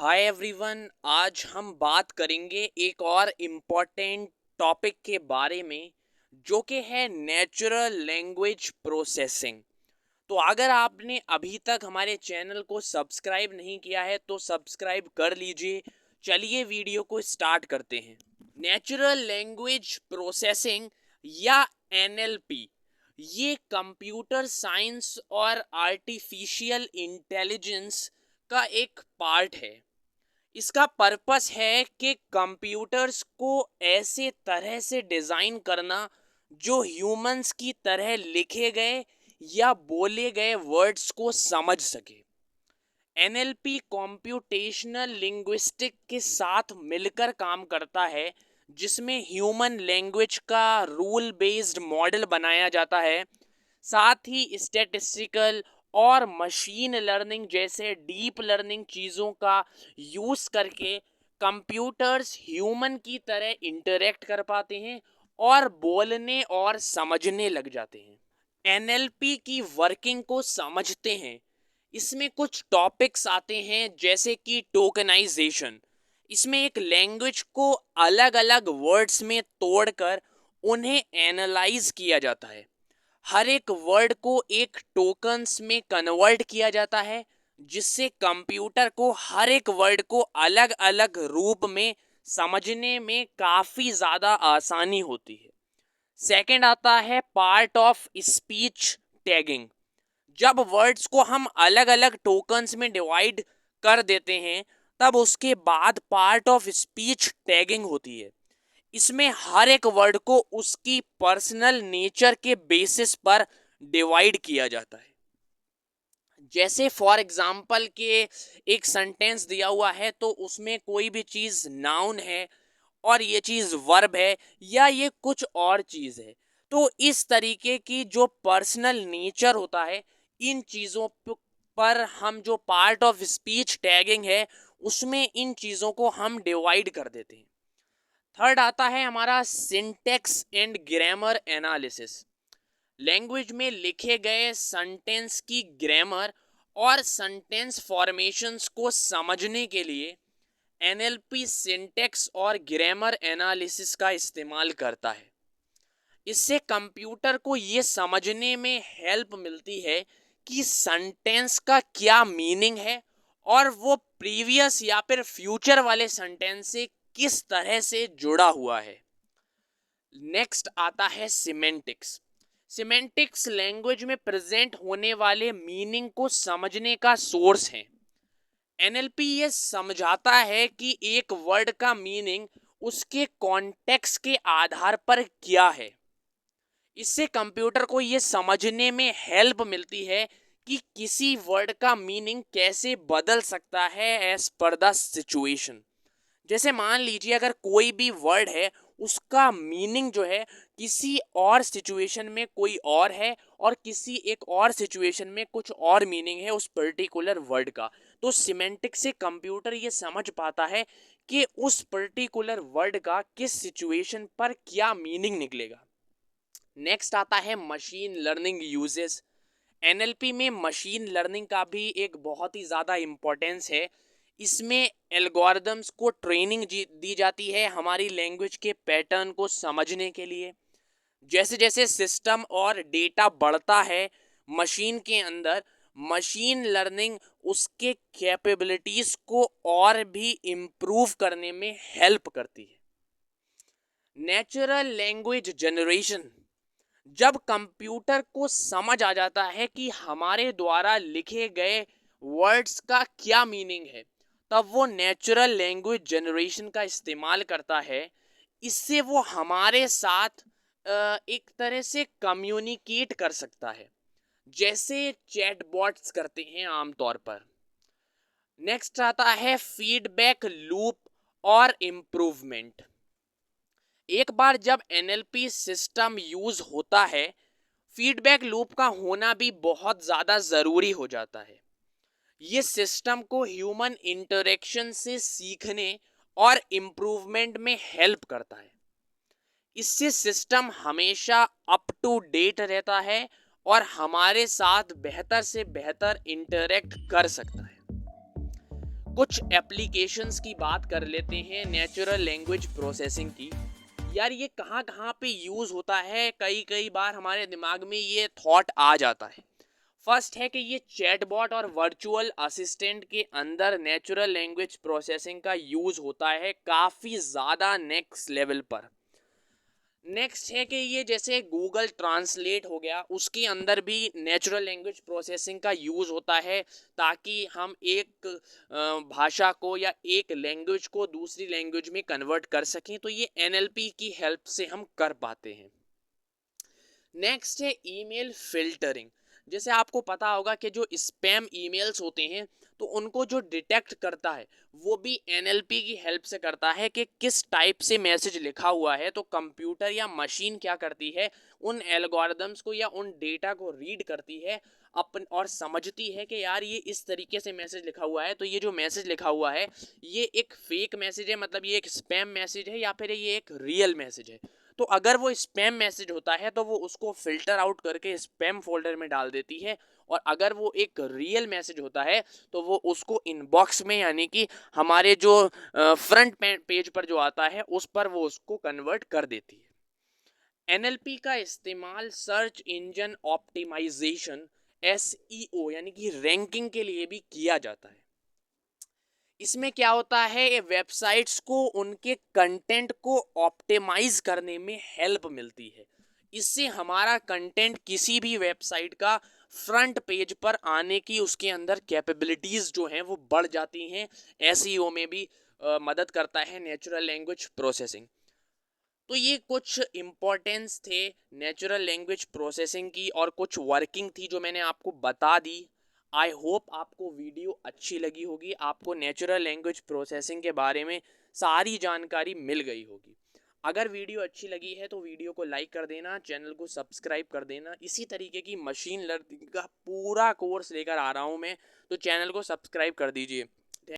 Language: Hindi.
Hi everyone. आज हम बात करेंगे एक और इम्पोर्टेंट टॉपिक के बारे में जो कि है नेचुरल लैंग्वेज प्रोसेसिंग। तो अगर आपने अभी तक हमारे चैनल को सब्सक्राइब नहीं किया है तो सब्सक्राइब कर लीजिए। चलिए वीडियो को स्टार्ट करते हैं। नेचुरल लैंग्वेज प्रोसेसिंग या एनएलपी ये कंप्यूटर साइंस और आर्टिफिशियल इंटेलिजेंस का एक पार्ट है। इसका पर्पस है कि कंप्यूटर्स को ऐसे तरह से डिज़ाइन करना जो ह्यूमंस की तरह लिखे गए या बोले गए वर्ड्स को समझ सके। एनएलपी कॉम्प्यूटेशनल लिंग्विस्टिक के साथ मिलकर काम करता है, जिसमें ह्यूमन लैंग्वेज का रूल बेस्ड मॉडल बनाया जाता है। साथ ही स्टैटिस्टिकल और मशीन लर्निंग जैसे डीप लर्निंग चीज़ों का यूज़ करके कंप्यूटर्स ह्यूमन की तरह इंटरेक्ट कर पाते हैं और बोलने और समझने लग जाते हैं। एनएलपी की वर्किंग को समझते हैं। इसमें कुछ टॉपिक्स आते हैं जैसे कि टोकनाइजेशन। इसमें एक लैंग्वेज को अलग अलग वर्ड्स में तोड़कर उन्हें एनालाइज किया जाता है। हर एक वर्ड को एक टोकन्स में कन्वर्ट किया जाता है, जिससे कंप्यूटर को हर एक वर्ड को अलग अलग रूप में समझने में काफ़ी ज़्यादा आसानी होती है। सेकंड आता है पार्ट ऑफ स्पीच टैगिंग। जब वर्ड्स को हम अलग अलग टोकन्स में डिवाइड कर देते हैं, तब उसके बाद पार्ट ऑफ स्पीच टैगिंग होती है। इसमें हर एक वर्ड को उसकी पर्सनल नेचर के बेसिस पर डिवाइड किया जाता है। जैसे फॉर एग्जाम्पल के एक सेंटेंस दिया हुआ है तो उसमें कोई भी चीज़ नाउन है और ये चीज़ वर्ब है या ये कुछ और चीज़ है। तो इस तरीके की जो पर्सनल नेचर होता है, इन चीज़ों पर हम जो पार्ट ऑफ स्पीच टैगिंग है उसमें इन चीज़ों को हम डिवाइड कर देते हैं। थर्ड आता है हमारा syntax and grammar analysis. Language में लिखे गए सेंटेंस की ग्रामर और सेंटेंस फॉर्मेशंस को समझने के लिए एनएलपी सिंटेक्स और ग्रामर एनालिसिस का इस्तेमाल करता है। इससे कंप्यूटर को ये समझने में हेल्प मिलती है कि सेंटेंस का क्या मीनिंग है और वो प्रीवियस या फिर फ्यूचर वाले सेंटेंस से किस तरह से जुड़ा हुआ है। नेक्स्ट आता है सिमेंटिक्स। सिमेंटिक्स लैंग्वेज में प्रेजेंट होने वाले मीनिंग को समझने का सोर्स है। एनएलपी ये समझाता है कि एक वर्ड का मीनिंग उसके कॉन्टेक्स्ट के आधार पर क्या है। इससे कंप्यूटर को ये समझने में हेल्प मिलती है कि किसी वर्ड का मीनिंग कैसे बदल सकता है एज पर द सिचुएशन। जैसे मान लीजिए अगर कोई भी वर्ड है, उसका मीनिंग जो है किसी और सिचुएशन में कोई और है और किसी एक और सिचुएशन में कुछ और मीनिंग है उस पर्टिकुलर वर्ड का, तो सिमेंटिक से कंप्यूटर ये समझ पाता है कि उस पर्टिकुलर वर्ड का किस सिचुएशन पर क्या मीनिंग निकलेगा। नेक्स्ट आता है मशीन लर्निंग यूजेस। एनएलपी में मशीन लर्निंग का भी एक बहुत ही ज़्यादा इम्पोर्टेंस है। इसमें एल्गोरिदम्स को ट्रेनिंग दी जाती है हमारी लैंग्वेज के पैटर्न को समझने के लिए। जैसे जैसे सिस्टम और डेटा बढ़ता है मशीन के अंदर, मशीन लर्निंग उसके कैपेबिलिटीज़ को और भी इम्प्रूव करने में हेल्प करती है। Natural language generation. जब कंप्यूटर को समझ आ जाता है कि हमारे द्वारा लिखे गए वर्ड्स का क्या मीनिंग है, तब वो नेचुरल लैंग्वेज जनरेशन का इस्तेमाल करता है। इससे वो हमारे साथ एक तरह से कम्युनिकेट कर सकता है, जैसे चैटबॉट्स करते हैं आमतौर पर। नेक्स्ट आता है फीडबैक लूप और इम्प्रूवमेंट। एक बार जब एनएलपी सिस्टम यूज होता है, फीडबैक लूप का होना भी बहुत ज़्यादा ज़रूरी हो जाता है। ये सिस्टम को ह्यूमन इंटरेक्शन से सीखने और इम्प्रूवमेंट में हेल्प करता है। इससे सिस्टम हमेशा अप टू डेट रहता है और हमारे साथ बेहतर से बेहतर इंटरेक्ट कर सकता है। कुछ एप्लीकेशंस की बात कर लेते हैं नेचुरल लैंग्वेज प्रोसेसिंग की। यार ये कहाँ कहाँ पे यूज़ होता है, कई कई बार हमारे दिमाग में ये थॉट आ जाता है। फर्स्ट है कि ये चैटबॉट और वर्चुअल असिस्टेंट के अंदर नेचुरल लैंग्वेज प्रोसेसिंग का यूज़ होता है काफ़ी ज़्यादा नेक्स्ट लेवल पर। नेक्स्ट है कि ये जैसे गूगल ट्रांसलेट हो गया, उसके अंदर भी नेचुरल लैंग्वेज प्रोसेसिंग का यूज़ होता है ताकि हम एक भाषा को या एक लैंग्वेज को दूसरी लैंग्वेज में कन्वर्ट कर सकें, तो ये एनएलपी की हेल्प से हम कर पाते हैं। नेक्स्ट है ईमेल फिल्टरिंग। जैसे आपको पता होगा कि जो स्पैम ईमेल्स होते हैं तो उनको जो डिटेक्ट करता है वो भी एनएलपी की हेल्प से करता है कि किस टाइप से मैसेज लिखा हुआ है। तो कंप्यूटर या मशीन क्या करती है, उन एल्गोरिदम्स को या उन डेटा को रीड करती है अपन और समझती है कि यार ये इस तरीके से मैसेज लिखा हुआ है, तो ये जो मैसेज लिखा हुआ है ये एक फेक मैसेज है, मतलब ये एक स्पैम मैसेज है या फिर ये एक रियल मैसेज है। तो अगर वो स्पैम मैसेज होता है तो वो उसको फिल्टर आउट करके स्पैम फोल्डर में डाल देती है, और अगर वो एक रियल मैसेज होता है तो वो उसको इनबॉक्स में, यानी कि हमारे जो फ्रंट पेज पर जो आता है उस पर वो उसको कन्वर्ट कर देती है। एनएलपी का इस्तेमाल सर्च इंजन ऑप्टिमाइजेशन एसईओ यानी कि रैंकिंग के लिए भी किया जाता है। इसमें क्या होता है, ये वेबसाइट्स को उनके कंटेंट को ऑप्टिमाइज करने में हेल्प मिलती है। इससे हमारा कंटेंट किसी भी वेबसाइट का फ्रंट पेज पर आने की उसके अंदर कैपेबिलिटीज़ जो हैं वो बढ़ जाती हैं। एसईओ में भी मदद करता है नेचुरल लैंग्वेज प्रोसेसिंग। तो ये कुछ इम्पोर्टेंस थे नेचुरल लैंग्वेज प्रोसेसिंग की और कुछ वर्किंग थी जो मैंने आपको बता दी। आई होप आपको वीडियो अच्छी लगी होगी, आपको नेचुरल लैंग्वेज प्रोसेसिंग के बारे में सारी जानकारी मिल गई होगी। अगर वीडियो अच्छी लगी है तो वीडियो को लाइक कर देना, चैनल को सब्सक्राइब कर देना। इसी तरीके की मशीन लर्निंग का पूरा कोर्स लेकर आ रहा हूँ मैं, तो चैनल को सब्सक्राइब कर दीजिए।